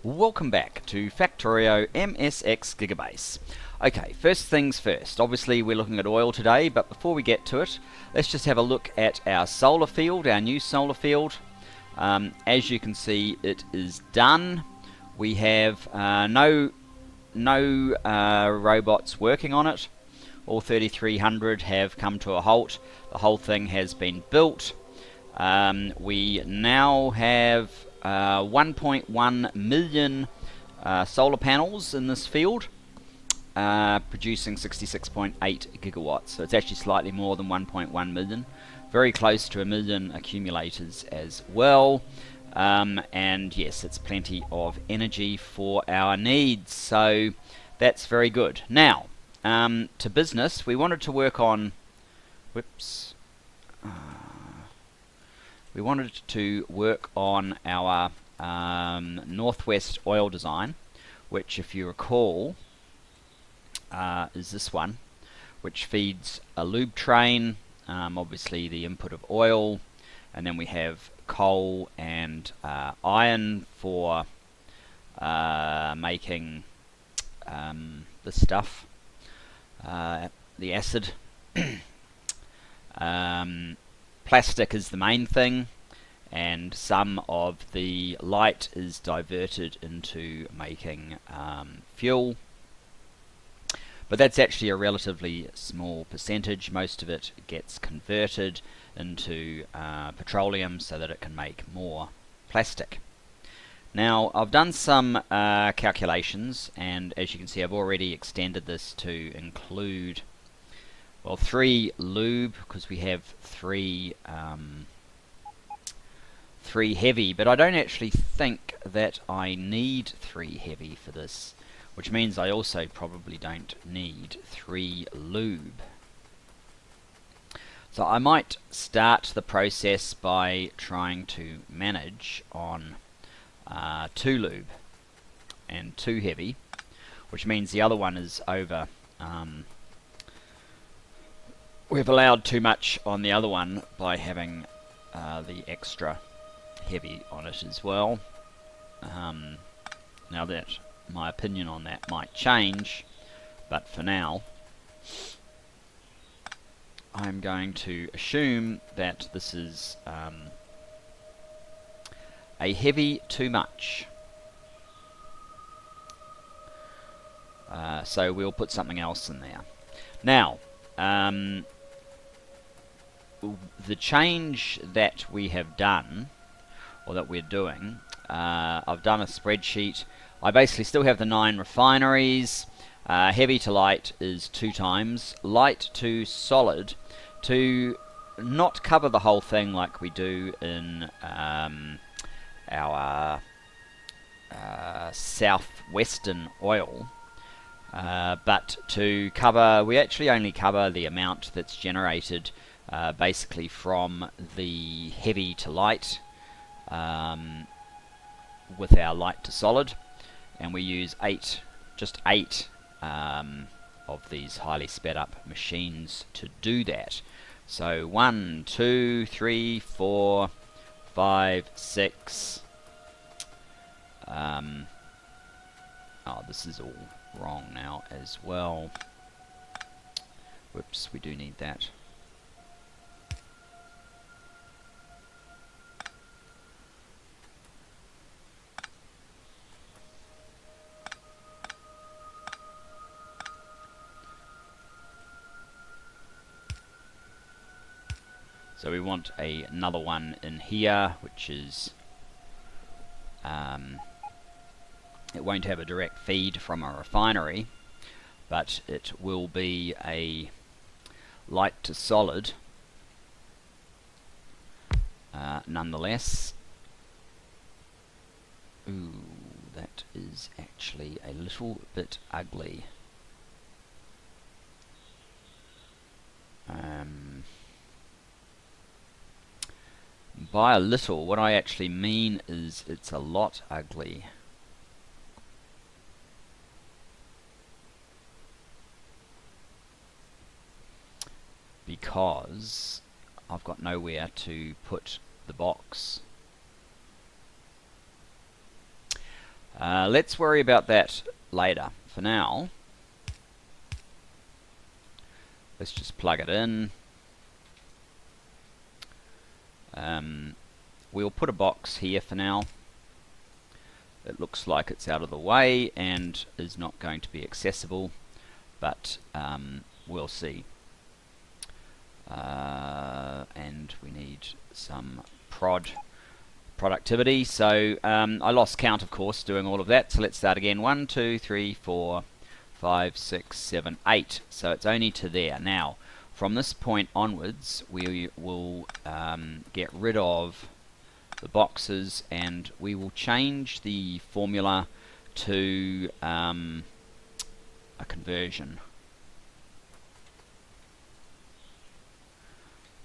Welcome back to Factorio MSX Gigabase. Okay, first things first. Obviously we're looking at oil today, but before we get to it, let's just have a look at our solar field, our new solar field. As you can see, it is done. We have no robots working on it. All 3300 have come to a halt. The whole thing has been built. We now have 1.1 million solar panels in this field, producing 66.8 gigawatts. So it's actually slightly more than 1.1 million, very close to a million accumulators as well. And yes, it's plenty of energy for our needs, so that's very good. Now, to business, we wanted to work on, we wanted to work on our northwest oil design, which, if you recall, is this one, which feeds a lube train, obviously the input of oil, and then we have coal and iron for making the stuff, the acid. Plastic is the main thing, and some of the light is diverted into making fuel. But that's actually a relatively small percentage. Most of it gets converted into petroleum so that it can make more plastic. Now, I've done some calculations, and as you can see, I've already extended this to include, well, 3 lube, because we have 3 heavy, but I don't actually think that I need 3 heavy for this, which means I also probably don't need 3 lube. So I might start the process by trying to manage on 2 lube and 2 heavy, which means the other one is over. We've allowed too much on the other one by having the extra heavy on it as well. Now that my opinion on that might change, but for now I'm going to assume that this is a heavy too much. So we'll put something else in there. Now, the change that we have done, or that we're doing, I've done a spreadsheet. I basically still have the 9 refineries. Heavy to light is 2 times. Light to solid, to not cover the whole thing like we do in our southwestern oil, but to cover, we actually only cover the amount that's generated basically from the heavy to light with our light to solid, and we use just eight of these highly sped up machines to do that. So 1, 2, 3, 4, 5, 6. Oh, this is all wrong now as well. Whoops, we do need that. So we want another one in here, which is, it won't have a direct feed from a refinery, but it will be a light to solid nonetheless. Ooh, that is actually a little bit ugly. By a little, what I actually mean is it's a lot ugly. Because I've got nowhere to put the box. Let's worry about that later. For now, let's just plug it in. We'll put a box here for now. It looks like it's out of the way and is not going to be accessible, but we'll see. And we need some productivity. So I lost count, of course, doing all of that. So let's start again. 1, 2, 3, 4, 5, 6, 7, 8. So it's only to there. Now, from this point onwards, we will get rid of the boxes, and we will change the formula to a conversion,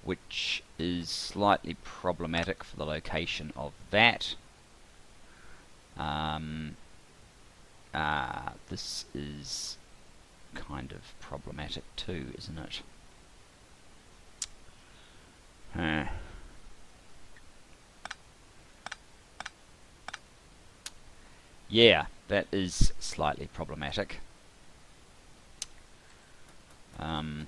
which is slightly problematic for the location of that. This is kind of problematic too, isn't it? Yeah, that is slightly problematic. I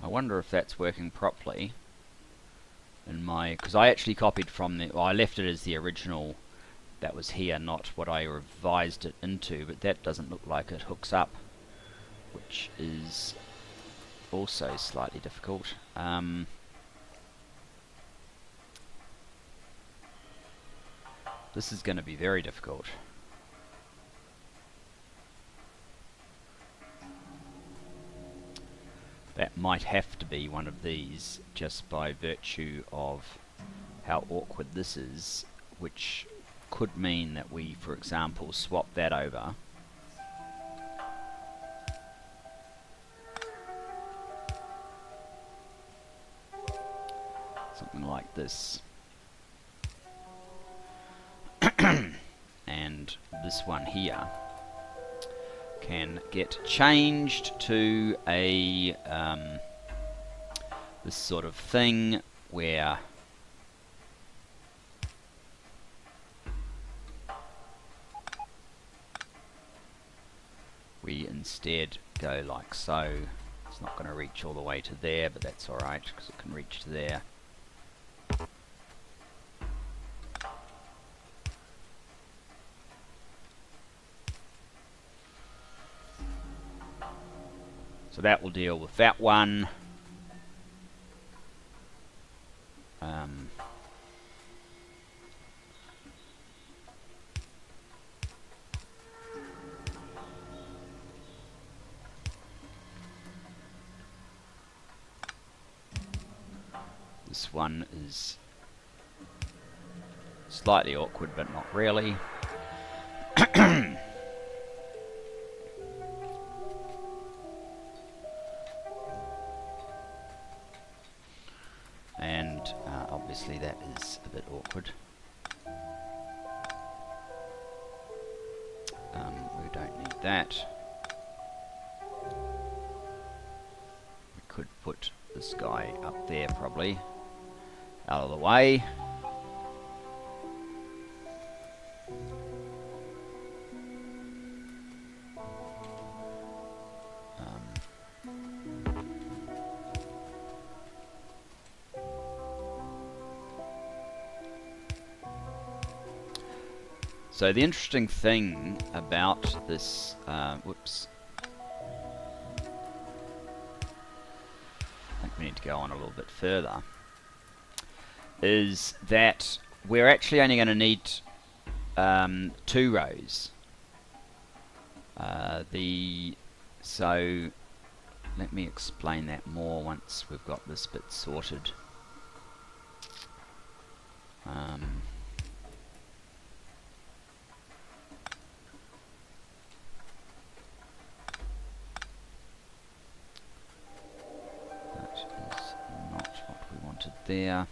wonder if that's working properly in my, because I actually copied from the, well, I left it as the original that was here, not what I revised it into, but that doesn't look like it hooks up, which is also slightly difficult. This is going to be very difficult. That might have to be one of these, just by virtue of how awkward this is, which could mean that we, for example, swap that over. Something like this. And this one here can get changed to a this sort of thing where we instead go like so. It's not going to reach all the way to there, but that's alright because it can reach to there. So that will deal with that one. This one is slightly awkward, but not really. And obviously that is a bit awkward. We don't need that. We could put this guy up there probably, out of the way. So the interesting thing about this, whoops, I think we need to go on a little bit further, is that we're actually only going to need 2 rows. So let me explain that more once we've got this bit sorted. there.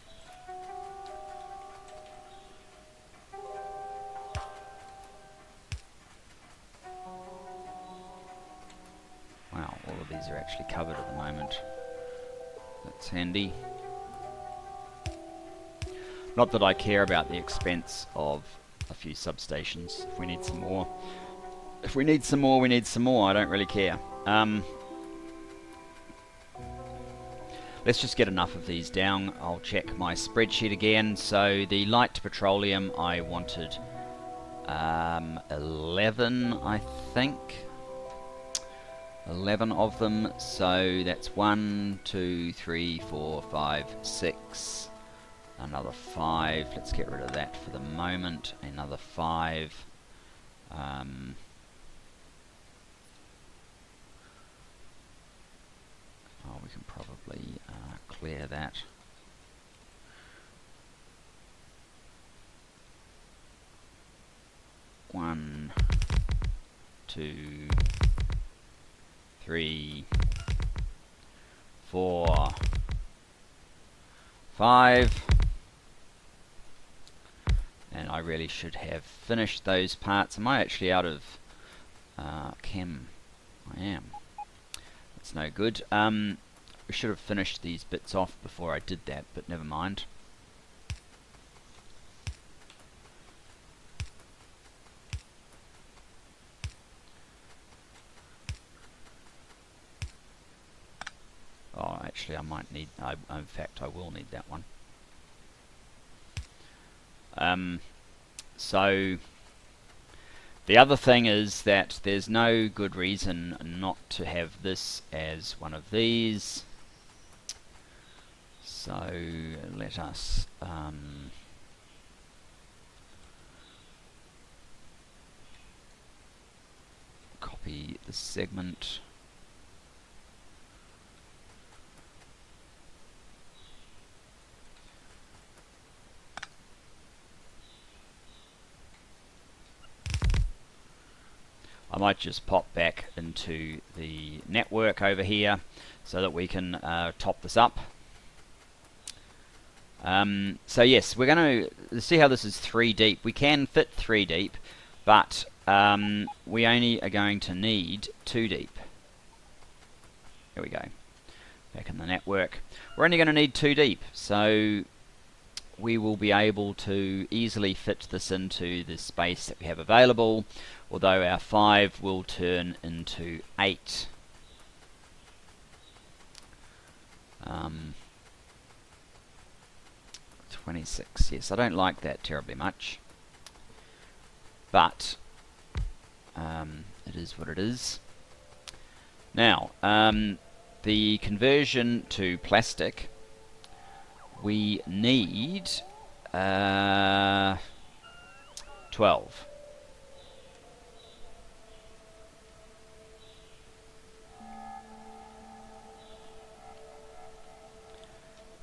Wow, all of these are actually covered at the moment. That's handy. Not that I care about the expense of a few substations. If we need some more, we need some more. I don't really care. Let's just get enough of these down. I'll check my spreadsheet again. So the light petroleum, I wanted 11, I think. 11 of them. So that's 1, 2, 3, 4, 5, 6. Another 5. Let's get rid of that for the moment. Another 5. Oh, we can probably clear that. One, 2, 3, 4, 5. And I really should have finished those parts. Am I actually out of chem? I am. That's no good. We should have finished these bits off before I did that, but never mind. Oh, actually I might need, in fact I will need that one. So the other thing is that there's no good reason not to have this as one of these. So let us copy the segment. I might just pop back into the network over here so that we can top this up. So yes, we're going to see how this is 3 deep. We can fit 3 deep, but we only are going to need 2 deep. Here we go. Back in the network. We're only going to need 2 deep, so we will be able to easily fit this into the space that we have available, although our 5 will turn into 8. 26. Yes, I don't like that terribly much, but it is what it is. Now, the conversion to plastic, we need 12.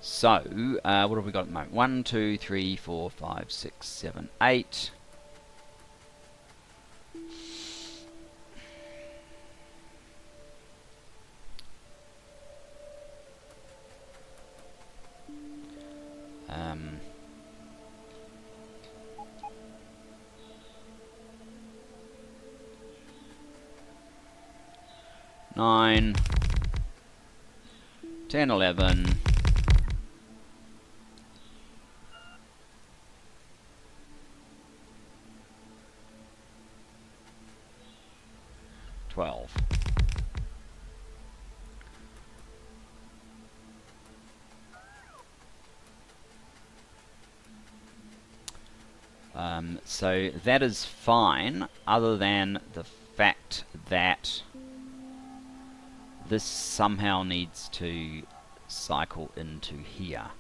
So, what have we got at the moment? 1, 2, 3, 4, 5, 6, 7, 8. Nine, 10, 11, 12. So that is fine, other than the fact that this somehow needs to cycle into here.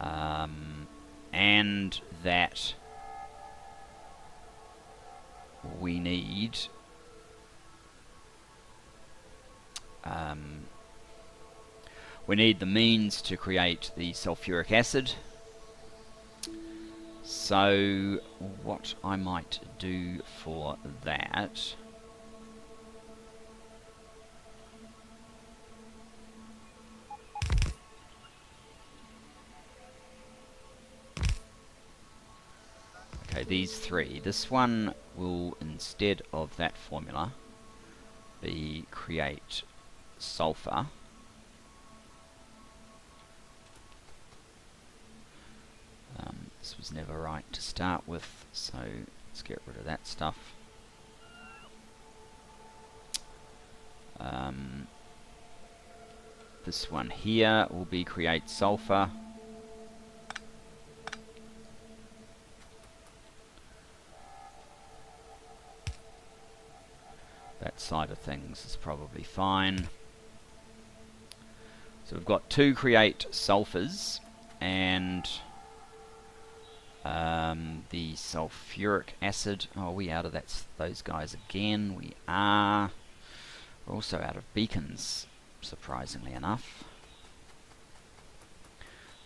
And that we need the means to create the sulfuric acid. So what I might do for that these three. This one will, instead of that formula, be create sulfur. This was never right to start with, so let's get rid of that stuff. This one here will be create sulfur. That side of things is probably fine. So we've got two create sulfurs, and the sulfuric acid. Oh, are we out of those guys again? We are. We're also out of beacons, surprisingly enough.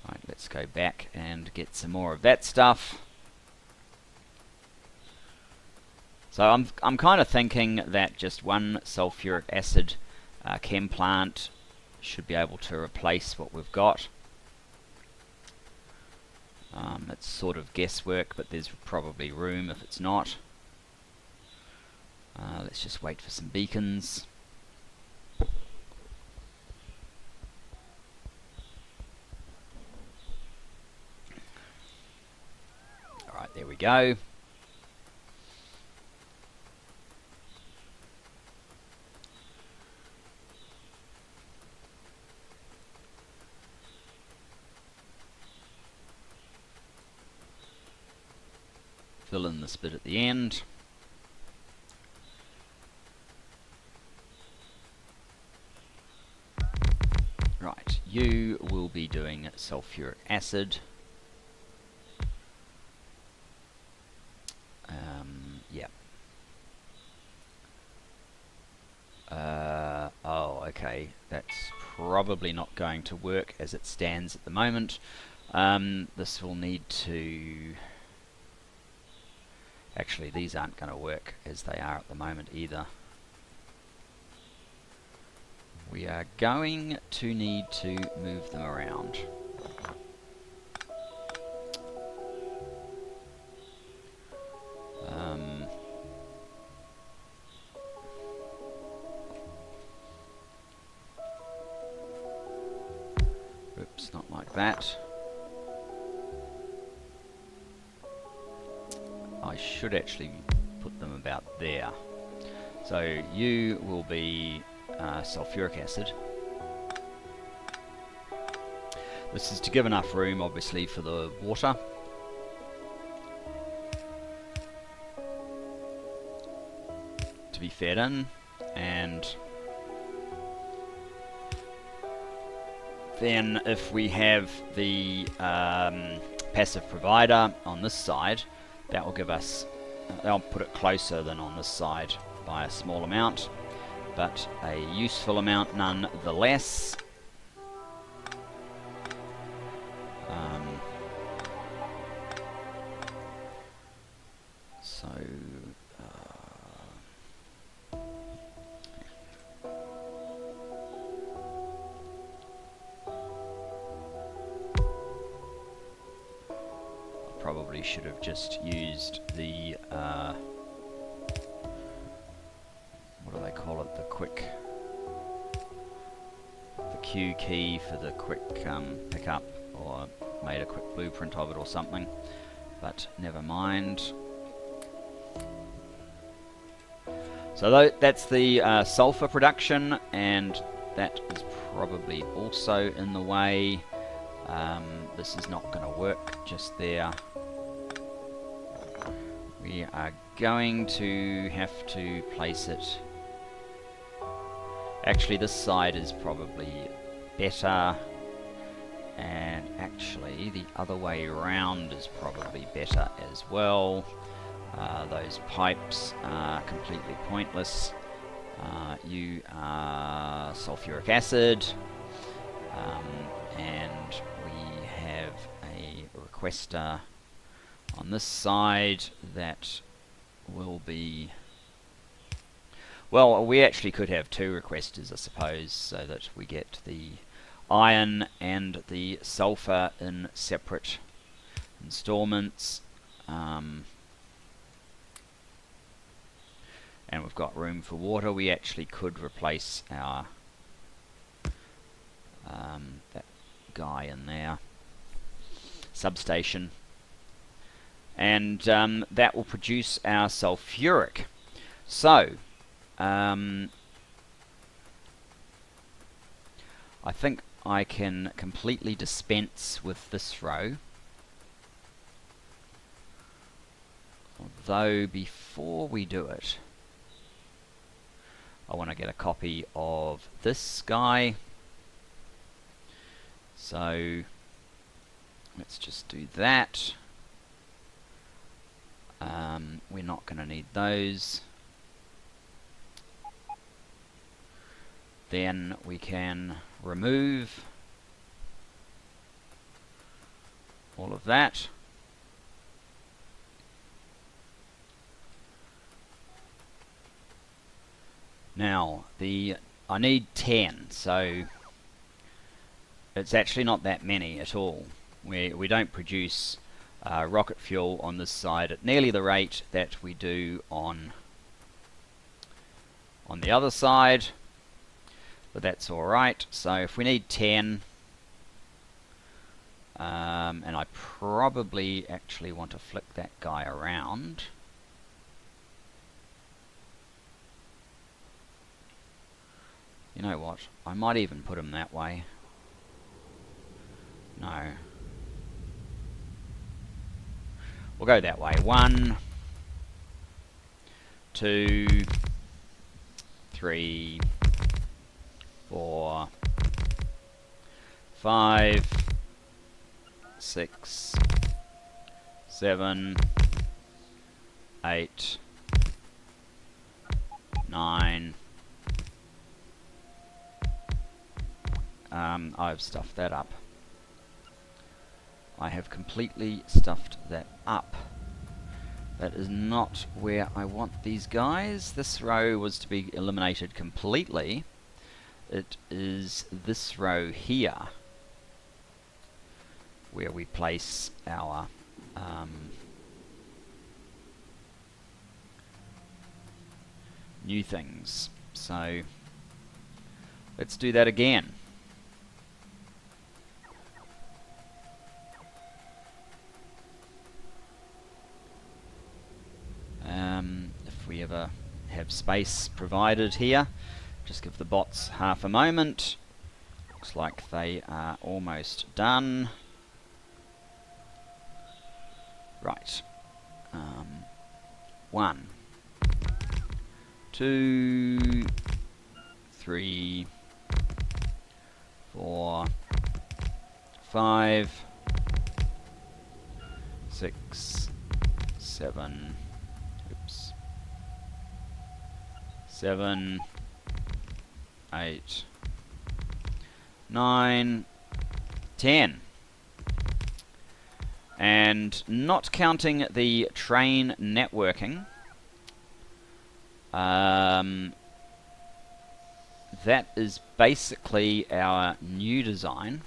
Right, let's go back and get some more of that stuff. So I'm kind of thinking that just one sulfuric acid chem plant should be able to replace what we've got. It's sort of guesswork, but there's probably room if it's not. Let's just wait for some beacons. Alright, there we go. Fill in this bit at the end. Right, you will be doing sulfuric acid. Yeah. Oh, okay. That's probably not going to work as it stands at the moment. This will need to... Actually, these aren't going to work as they are at the moment either. We are going to need to move them around. Oops, not like that. I should actually put them about there. So you will be sulfuric acid. This is to give enough room, obviously, for the water. To be fed in, and then if we have the passive provider on this side, that will give us, I'll put it closer than on this side by a small amount, but a useful amount nonetheless. So probably should have just used the what do they call it, the Q key for the quick pickup, or made a quick blueprint of it or something, but never mind. So that's the sulfur production, and that is probably also in the way. This is not going to work just there. We are going to have to place it... Actually, this side is probably better, and actually the other way around is probably better as well. Those pipes are completely pointless. You are sulfuric acid, and we have a requester on this side that will be... Well, we actually could have two requesters, I suppose, so that we get the iron and the sulfur in separate installments. and we've got room for water. We actually could replace our that guy in there, substation, and that will produce our sulfuric. So I think I can completely dispense with this row, although before we do it I want to get a copy of this guy. So let's just do that. We're not going to need those. Then we can remove all of that. Now I need 10, so it's actually not that many at all. We don't produce rocket fuel on this side at nearly the rate that we do on the other side, but that's alright. So if we need 10, and I probably actually want to flick that guy around. You know what, I might even put him that way. No. We'll go that way. 1, 2, 3, 4, 5, 6, 7, 8, 9. I've stuffed that up. I have completely stuffed that up. That is not where I want these guys. This row was to be eliminated completely. It is this row here where we place our new things. So let's do that again. If we ever have space provided here, just give the bots half a moment. Looks like they are almost done. Right. 1, 2, 3, 4, 5, 6, 7, 7, 8, 9, 10. And not counting the train networking, that is basically our new design.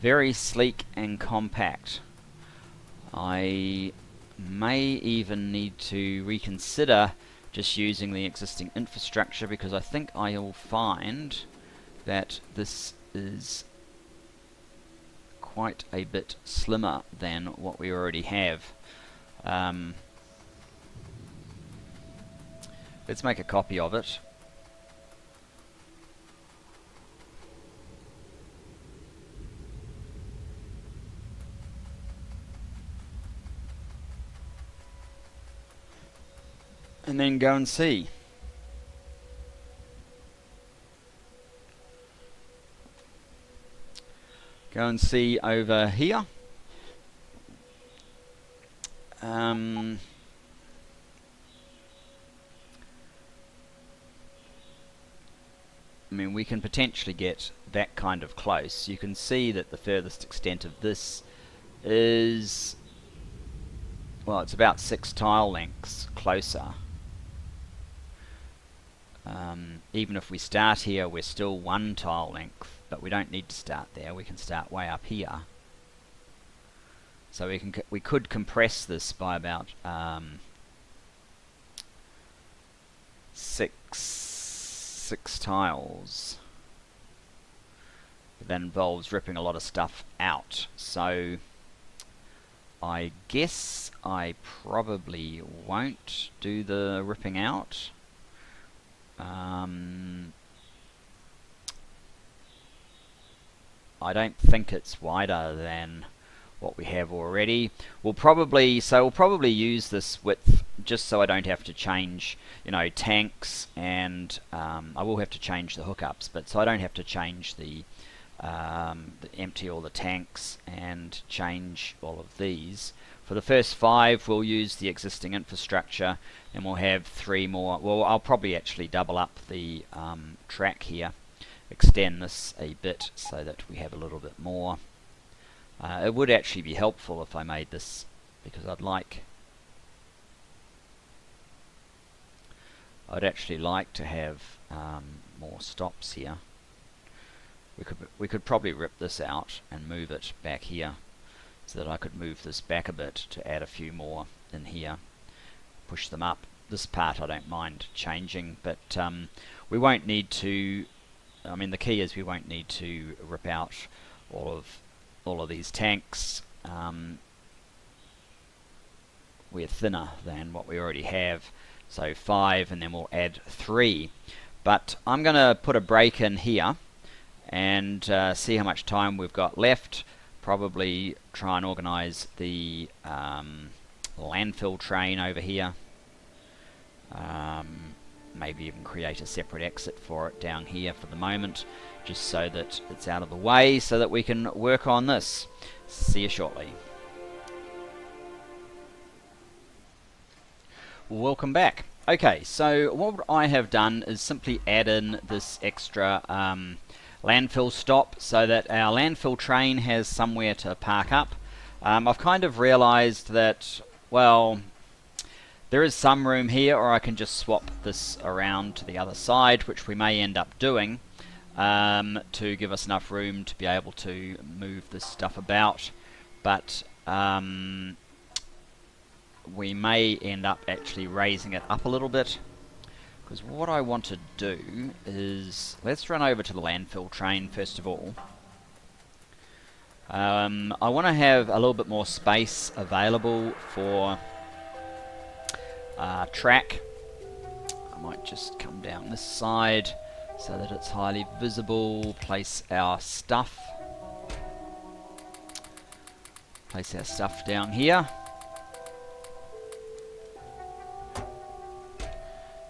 Very sleek and compact. I may even need to reconsider just using the existing infrastructure, because I think I will find that this is quite a bit slimmer than what we already have. Let's make a copy of it. And then go and see. Go and see over here. I mean, we can potentially get that kind of close. You can see that the furthest extent of this is, well, it's about 6 tile lengths closer. Even if we start here, we're still 1 tile length, but we don't need to start there. We can start way up here. So we could compress this by about six tiles. That involves ripping a lot of stuff out. So I guess I probably won't do the ripping out. I don't think it's wider than what we have already. We'll probably use this width just so I don't have to change, you know, tanks, and I will have to change the hookups, but so I don't have to change the empty all the tanks and change all of these. For the first 5 we'll use the existing infrastructure, and we'll have 3 more. Well, I'll probably actually double up the track here, extend this a bit so that we have a little bit more. It would actually be helpful if I made this, because I'd actually like to have more stops here. We could probably rip this out and move it back here, so that I could move this back a bit to add a few more in here, push them up. This part I don't mind changing, but we won't need to. I mean, the key is we won't need to rip out all of these tanks. We're thinner than what we already have, so 5, and then we'll add 3. But I'm going to put a break in here and see how much time we've got left. Probably try and organize the landfill train over here. Maybe even create a separate exit for it down here for the moment, just so that it's out of the way, so that we can work on this. See you shortly. Welcome back. Okay, so what I have done is simply add in this extra landfill stop so that our landfill train has somewhere to park up. I've kind of realized that, well, there is some room here, or I can just swap this around to the other side, which we may end up doing, to give us enough room to be able to move this stuff about. But we may end up actually raising it up a little bit, because what I want to do is, let's run over to the landfill train first of all. I want to have a little bit more space available for track. I might just come down this side so that it's highly visible. Place our stuff down here.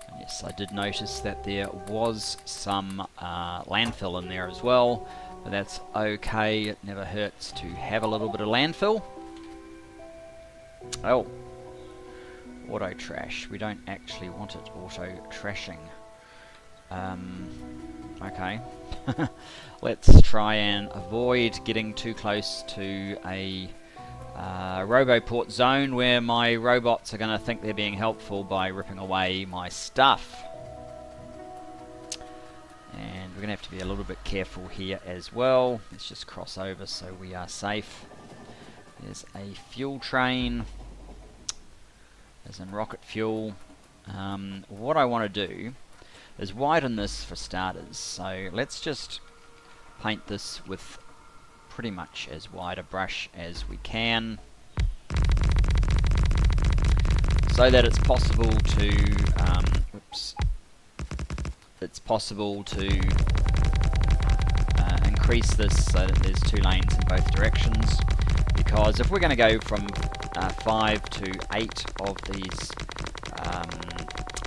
And yes, I did notice that there was some landfill in there as well, but that's okay. It never hurts to have a little bit of landfill. Oh, auto trash. We don't actually want it auto trashing. Okay. Let's try and avoid getting too close to a Roboport zone where my robots are going to think they're being helpful by ripping away my stuff. And we're going to have to be a little bit careful here as well. Let's just cross over so we are safe. There's a fuel train, as in rocket fuel. What I want to do is widen this for starters. So let's just paint this with pretty much as wide a brush as we can, so that it's possible to increase this so that there's 2 lanes in both directions. Because if we're going to go from 5 to 8 of these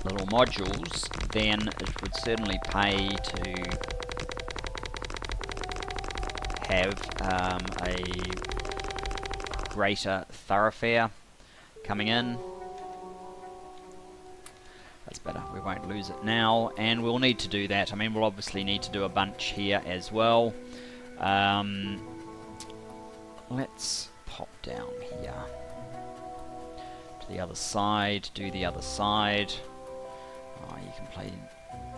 little modules, then it would certainly pay to have a greater thoroughfare coming in. That's better, we won't lose it now, and we'll need to do that. I mean, we'll obviously need to do a bunch here as well. Let's pop down here to the other side, do the other side. Oh, you can play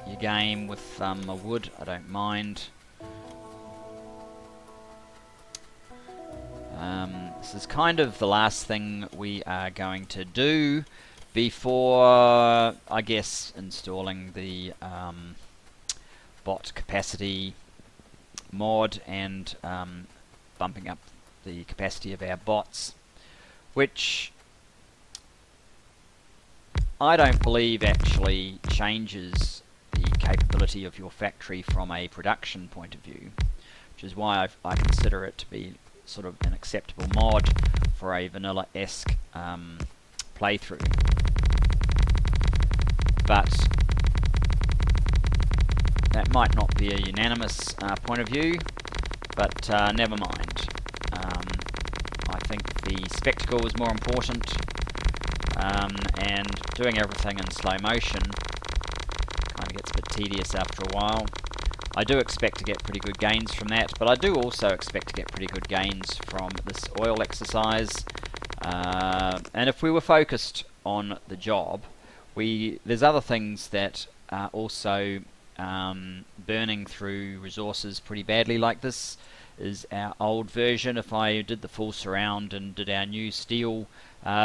your game with a wood, I don't mind. This is kind of the last thing we are going to do before, I guess, installing the bot capacity mod and bumping up the capacity of our bots, which I don't believe actually changes the capability of your factory from a production point of view, which is why I consider it to be sort of an acceptable mod for a vanilla-esque playthrough. But that might not be a unanimous point of view, but never mind. I think the spectacle is more important, and doing everything in slow motion kind of gets a bit tedious after a while. I do expect to get pretty good gains from that, but I do also expect to get pretty good gains from this oil exercise. And if we were focused on the job, there's other things that are also burning through resources pretty badly. Like this is our old version. If I did the full surround and did our new steel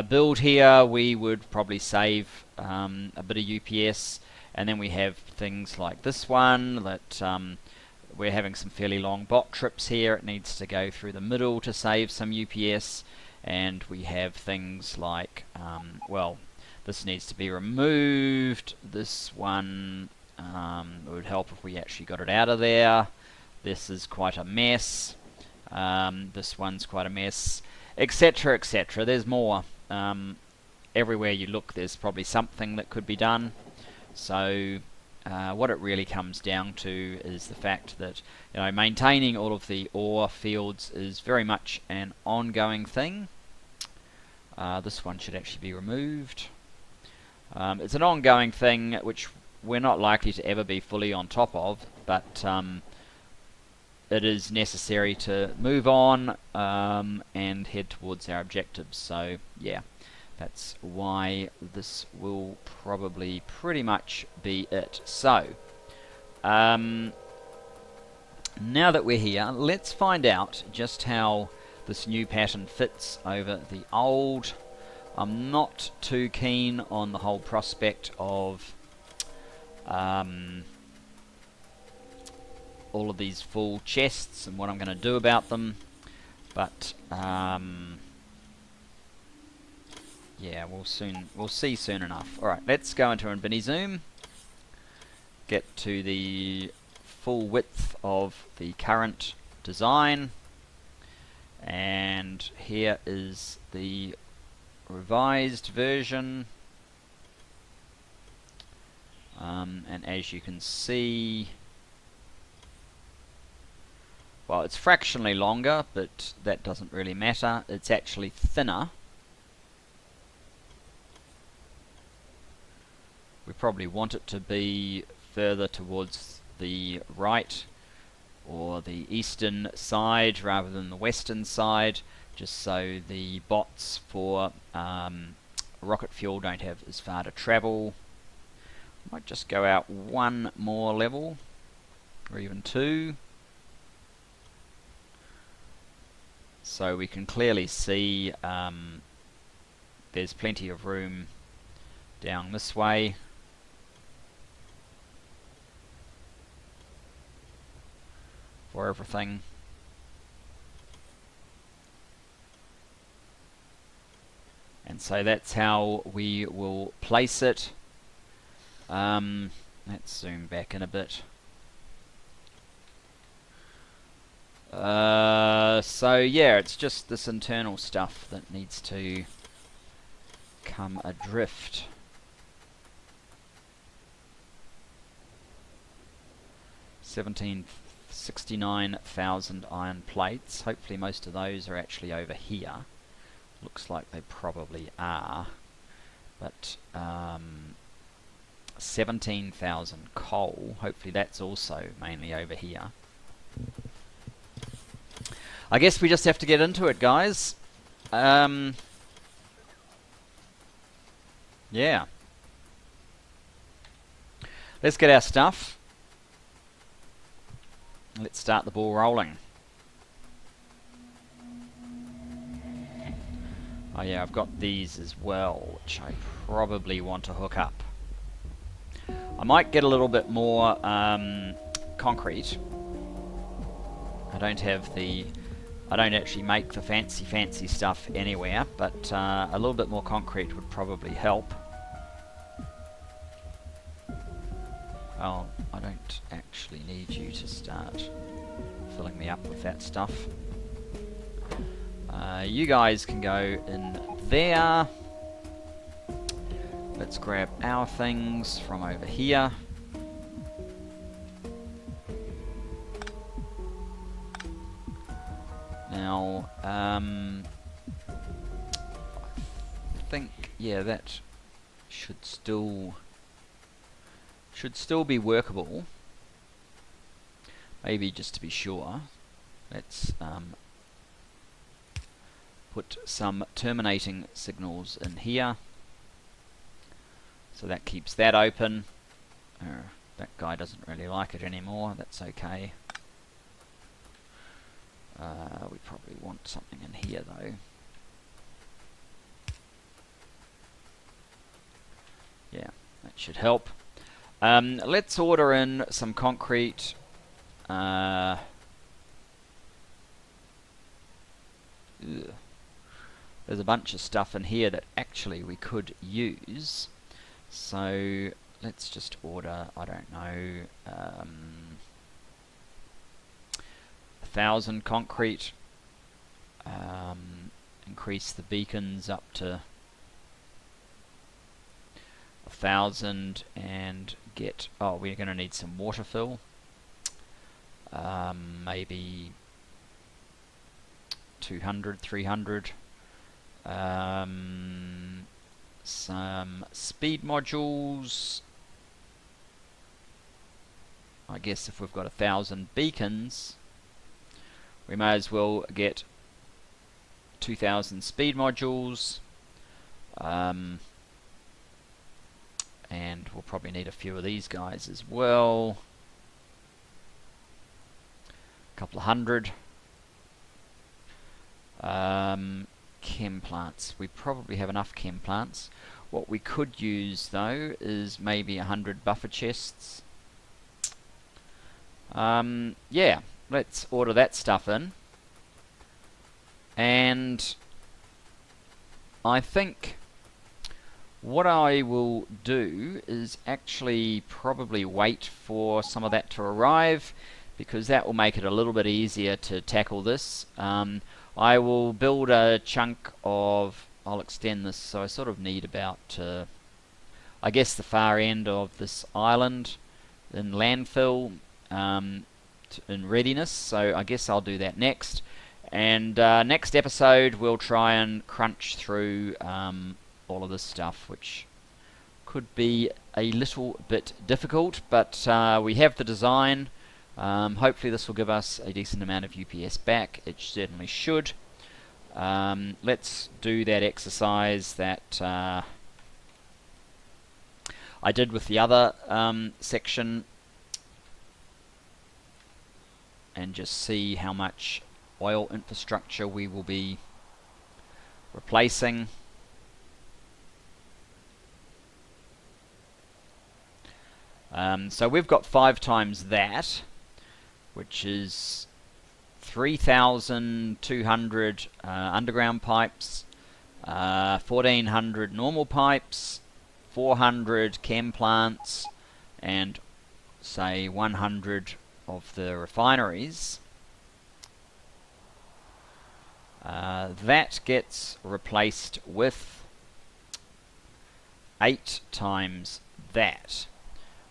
build here, we would probably save a bit of UPS. And then we have things like this one that we're having some fairly long bot trips here. It needs to go through the middle to save some UPS. And we have things like, well, this needs to be removed. This one would help if we actually got it out of there. This is quite a mess. This one's quite a mess, etc., etc. There's more. Everywhere you look, there's probably something that could be done. So what it really comes down to is the fact that, you know, maintaining all of the ore fields is very much an ongoing thing. This one should actually be removed. It's an ongoing thing which we're not likely to ever be fully on top of, but it is necessary to move on and head towards our objectives. So yeah, that's why this will probably pretty much be it. So now that we're here, let's find out just how this new pattern fits over the old. I'm not too keen on the whole prospect of all of these full chests and what I'm going to do about them, but yeah, we'll see soon enough. Alright, let's go into Infinity Zoom, get to the full width of the current design, and here is the revised version. And as you can see, well, it's fractionally longer, but that doesn't really matter. It's actually thinner. We probably want it to be further towards the right or the eastern side rather than the western side, just so the bots for rocket fuel don't have as far to travel. Might just go out one more level, or even two, so we can clearly see there's plenty of room down this way. For everything. And so that's how we will place it. Let's zoom back in a bit. So yeah, it's just this internal stuff that needs to come adrift. $69,000 iron plates. Hopefully most of those are actually over here. Looks like they probably are. But 17,000 coal. Hopefully that's also mainly over here. I guess we just have to get into it, guys. Yeah. Let's get our stuff. Let's start the ball rolling. Oh yeah, I've got these as well, which I probably want to hook up. I might get a little bit more concrete. I don't actually make the fancy stuff anywhere, but a little bit more concrete would probably help. Oh, I don't actually need you to start filling me up with that stuff. You guys can go in there. Let's grab our things from over here. Now, I think, yeah, that should still be workable. Maybe just to be sure, let's put some terminating signals in here. So that keeps that open. That guy doesn't really like it anymore. That's okay. We probably want something in here though. Yeah, that should help. Let's order in some concrete. There's a bunch of stuff in here that actually we could use. So let's just order, I don't know, 1,000 concrete. Increase the beacons up to 1,000 and get, oh, we're going to need some water fill. Maybe 200, 300. Some speed modules. I guess if we've got 1,000 beacons, we may as well get 2,000 speed modules. And we'll probably need a few of these guys as well. A couple of hundred. Chem plants. We probably have enough chem plants. What we could use though is maybe 100 buffer chests. Yeah, let's order that stuff in. And I think what I will do is actually probably wait for some of that to arrive, because that will make it a little bit easier to tackle this. I will build a chunk of, I'll extend this, so I sort of need about, I guess the far end of this island in landfill, in readiness, so I guess I'll do that next. And next episode we'll try and crunch through all of this stuff, which could be a little bit difficult, but we have the design. Hopefully this will give us a decent amount of UPS back. It certainly should. Let's do that exercise that I did with the other section, and just see how much oil infrastructure we will be replacing. So we've got 5 times that, which is 3,200 underground pipes, 1,400 normal pipes, 400 chem plants, and say 100 of the refineries. That gets replaced with 8 times that,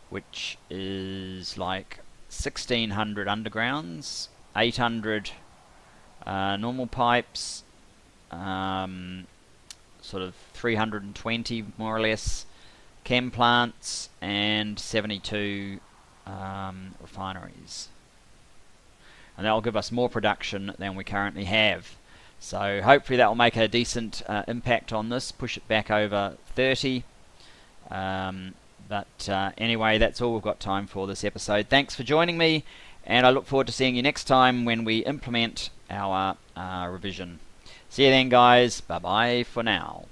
which is like 1,600 undergrounds, 800 normal pipes, sort of 320 more or less chem plants, and 72 refineries. And that will give us more production than we currently have. So hopefully that will make a decent impact on this, push it back over 30. But anyway, that's all we've got time for this episode. Thanks for joining me, and I look forward to seeing you next time when we implement our revision. See you then, guys. Bye bye for now.